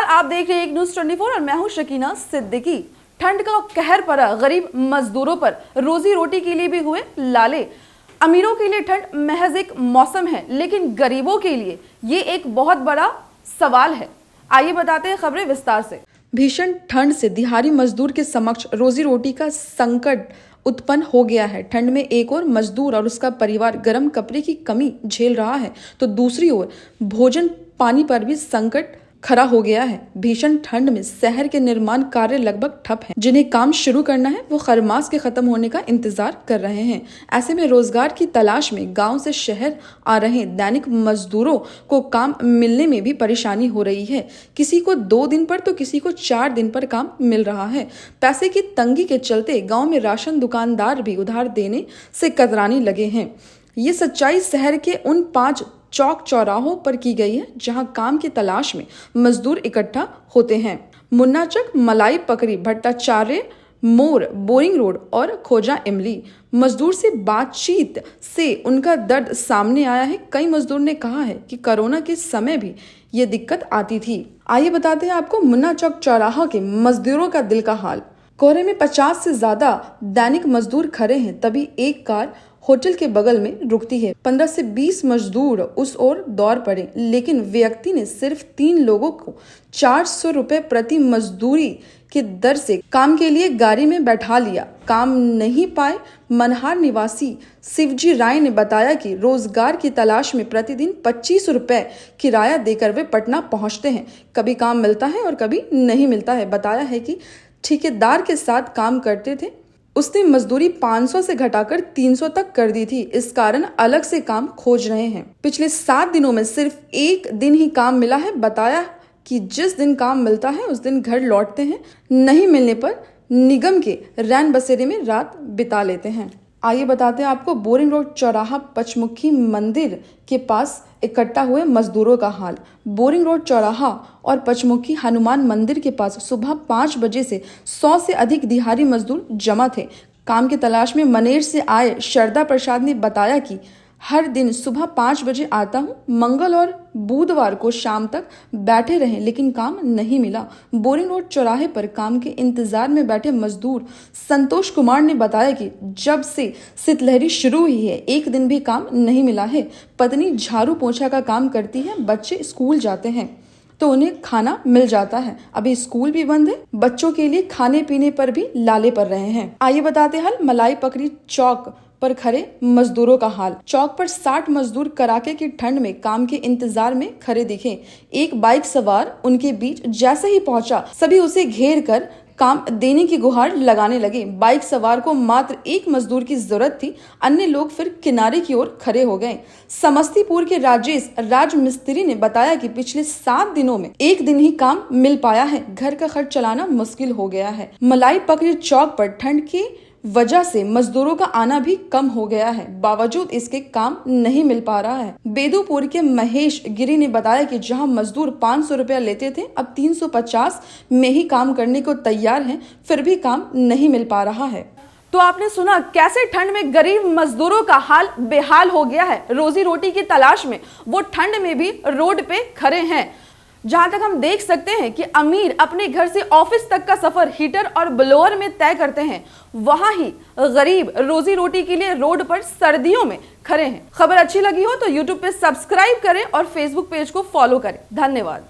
आप देख रहे हैं एक न्यूज़ 24 और मैं हूं शकीना सिद्दीकी। ठंड का कहर पड़ा गरीब मजदूरों पर, रोजी रोटी के लिए भी हुए लाले। अमीरों के लिए ठंड महज एक मौसम है, लेकिन गरीबों के लिए ये एक बहुत बड़ा सवाल है। आइए बताते हैं खबरें विस्तार से। भीषण ठंड से दिहाड़ी मजदूर के समक्ष रोजी रोटी का संकट उत्पन्न हो गया है। ठंड में एक और मजदूर और उसका परिवार गर्म कपड़े की कमी झेल रहा है, तो दूसरी ओर भोजन पानी पर भी संकट खड़ा हो गया है। भीषण ठंड में शहर के निर्माण कार्य लगभग ठप हैं। जिन्हें काम शुरू करना है वो खरमास के खत्म होने का इंतजार कर रहे हैं। ऐसे में रोजगार की तलाश में गांव से शहर आ रहे दैनिक मजदूरों को काम मिलने में भी परेशानी हो रही है। किसी को 2 दिन पर तो किसी को 4 दिन पर काम मिल रहा है। पैसे की तंगी के चलते गाँव में राशन दुकानदार भी उधार देने से कतराने लगे हैं। ये सच्चाई शहर के उन 5 चौक चौराहों पर की गई है जहां काम की तलाश में मजदूर इकट्ठा होते हैं। मुन्नाचक, मलाई पकड़ी, भट्टाचार्य मोड़, बोरिंग रोड और खोजा इमली। मजदूर से बातचीत से उनका दर्द सामने आया है। कई मजदूर ने कहा है कि कोरोना के समय भी ये दिक्कत आती थी। आइए बताते हैं आपको मुन्ना चौक चौराहा के मजदूरों का दिल का हाल। कोहरे में 50 से ज्यादा दैनिक मजदूर खड़े हैं, तभी एक कार होटल के बगल में रुकती है। 15 से 20 मजदूर उस ओर दौड़ पड़े, लेकिन व्यक्ति ने सिर्फ 3 लोगों को 400 रुपए प्रति मजदूरी के दर से काम के लिए गाड़ी में बैठा लिया। काम नहीं पाए मनहार निवासी शिवजी राय ने बताया कि रोजगार की तलाश में प्रतिदिन 25 रुपए किराया देकर वे पटना पहुंचते हैं। कभी काम मिलता है और कभी नहीं मिलता है। बताया है कि ठेकेदार के साथ काम करते थे, उसने मजदूरी 500 से घटाकर 300 तक कर दी थी। इस कारण अलग से काम खोज रहे हैं। पिछले 7 दिनों में सिर्फ 1 दिन ही काम मिला है। बताया कि जिस दिन काम मिलता है उस दिन घर लौटते हैं, नहीं मिलने पर निगम के रैन बसेरे में रात बिता लेते हैं। आइए बताते हैं आपको बोरिंग रोड चौराहा पंचमुखी मंदिर के पास इकट्ठा हुए मजदूरों का हाल। बोरिंग रोड चौराहा और पंचमुखी हनुमान मंदिर के पास सुबह 5 बजे से 100 से अधिक दिहाड़ी मजदूर जमा थे। काम की तलाश में मनेर से आए शारदा प्रसाद ने बताया कि हर दिन सुबह 5 बजे आता हूँ, मंगल और बुधवार को शाम तक बैठे रहे, लेकिन काम नहीं मिला। बोरिंग रोड चौराहे पर काम के इंतजार में बैठे मजदूर संतोष कुमार ने बताया कि जब से शीतलहरी शुरू हुई है 1 दिन भी काम नहीं मिला है। पत्नी झाड़ू पोछा का काम करती है, बच्चे स्कूल जाते हैं तो उन्हें खाना मिल जाता है। अभी स्कूल भी बंद है, बच्चों के लिए खाने पीने पर भी लाले पड़ रहे हैं। आइए बताते हैं मलाई पकड़ी चौक पर खड़े मजदूरों का हाल। चौक पर 60 मजदूर कड़ाके की ठंड में काम के इंतजार में खड़े दिखे। एक बाइक सवार उनके बीच जैसे ही पहुंचा, सभी उसे घेर कर काम देने की गुहार लगाने लगे। बाइक सवार को मात्र 1 मजदूर की जरूरत थी, अन्य लोग फिर किनारे की ओर खड़े हो गए। समस्तीपुर के राजेश राज मिस्त्री ने बताया कि पिछले 7 दिनों में 1 दिन ही काम मिल पाया है। घर का खर्च चलाना मुश्किल हो गया है। मलाई पकड़ी चौक पर ठंड की वजह से मजदूरों का आना भी कम हो गया है, बावजूद इसके काम नहीं मिल पा रहा है। बेदूपुर के महेश गिरी ने बताया कि जहां मजदूर 500 रुपया लेते थे, अब 350 में ही काम करने को तैयार हैं, फिर भी काम नहीं मिल पा रहा है। तो आपने सुना कैसे ठंड में गरीब मजदूरों का हाल बेहाल हो गया है। रोजी रोटी की तलाश में वो ठंड में भी रोड पे खड़े हैं। जहां तक हम देख सकते हैं कि अमीर अपने घर से ऑफिस तक का सफर हीटर और ब्लोअर में तय करते हैं, वहां ही गरीब रोजी रोटी के लिए रोड पर सर्दियों में खड़े हैं। खबर अच्छी लगी हो तो YouTube पे सब्सक्राइब करें और Facebook पेज को फॉलो करें। धन्यवाद।